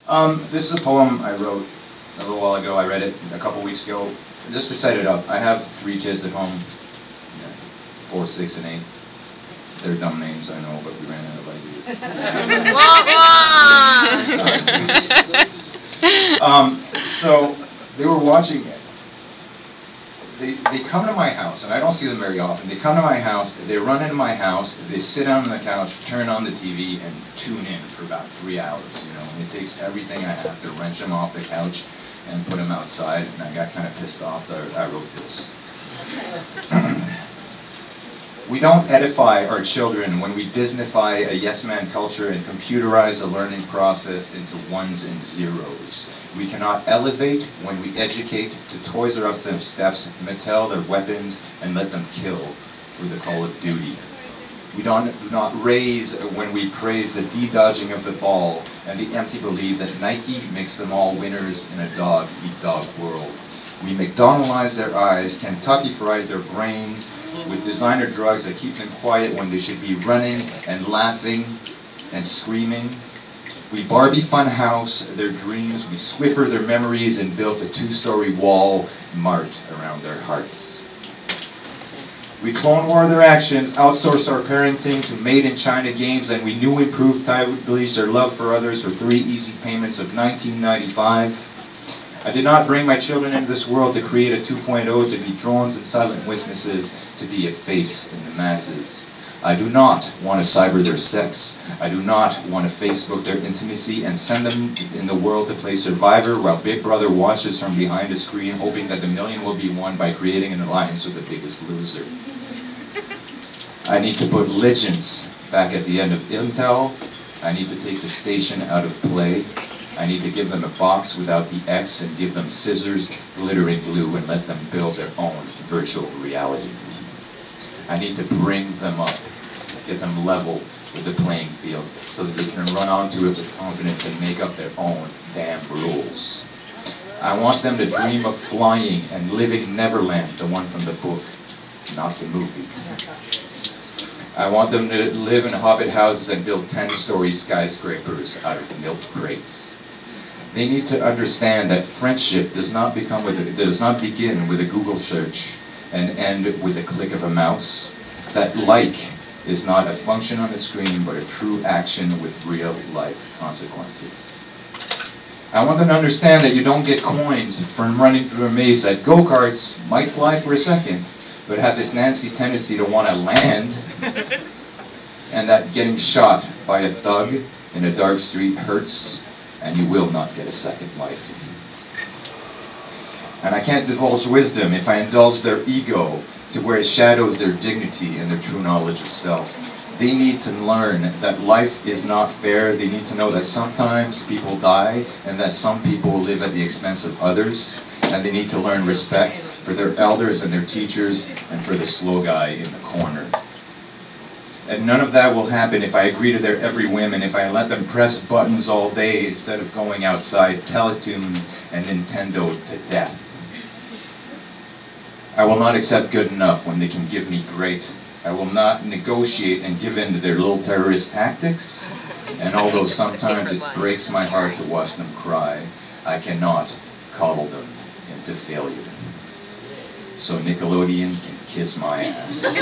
This is a poem I wrote a little while ago. I read it a couple weeks ago. Just to set it up, I have 3 kids at home, 4, 6, and 8. They're dumb names, I know, but we ran out of ideas. So they were watching it. They come to my house, and I don't see them very often. They come to my house, they run into my house, they sit down on the couch, turn on the TV, and tune in for about 3 hours, And it takes everything I have to wrench them off the couch and put them outside, and I got kind of pissed off that I wrote this. We don't edify our children when we Disneyfy a yes-man culture and computerize the learning process into ones and zeros. We cannot elevate when we educate to Toys R Us their steps, Mattel their weapons, and let them kill for the Call of Duty. We do not raise when we praise the de-dodging of the ball and the empty belief that Nike makes them all winners in a dog-eat-dog world. We McDonaldize their eyes, Kentucky fried their brains with designer drugs that keep them quiet when they should be running and laughing and screaming. We Barbie Funhouse their dreams, we Swiffer their memories and built a 2-story wall marked around their hearts. We Clone War their actions, outsource our parenting to Made in China games, and we new improved bleach their love for others for 3 easy payments of $19.95. I did not bring my children into this world to create a 2.0, to be drones and silent witnesses, to be a face in the masses. I do not want to cyber their sex. I do not want to Facebook their intimacy and send them in the world to play Survivor while Big Brother watches from behind a screen, hoping that the million will be won by creating an alliance with the biggest loser. I need to put legends back at the end of Intel. I need to take the station out of play. I need to give them a box without the X and give them scissors, glittering glue, and let them build their own virtual reality. I need to bring them up, get them level with the playing field so that they can run onto it with confidence and make up their own damn rules. I want them to dream of flying and living Neverland, the one from the book, not the movie. I want them to live in hobbit houses and build 10-story skyscrapers out of milk crates. They need to understand that friendship does not begin with a Google search and end with a click of a mouse. That like is not a function on the screen, but a true action with real-life consequences. I want them to understand that you don't get coins from running through a maze, that go-karts might fly for a second, but have this Nancy tendency to want to land, and that getting shot by a thug in a dark street hurts, and you will not get a second life. And I can't divulge wisdom if I indulge their ego to where it shadows their dignity and their true knowledge of self. They need to learn that life is not fair. They need to know that sometimes people die and that some people live at the expense of others. And they need to learn respect for their elders and their teachers and for the slow guy in the corner. And none of that will happen if I agree to their every whim and if I let them press buttons all day instead of going outside Teletoon and Nintendo to death. I will not accept good enough when they can give me great. I will not negotiate and give in to their little terrorist tactics. And although sometimes it breaks my heart to watch them cry, I cannot coddle them into failure. So Nickelodeon can kiss my ass.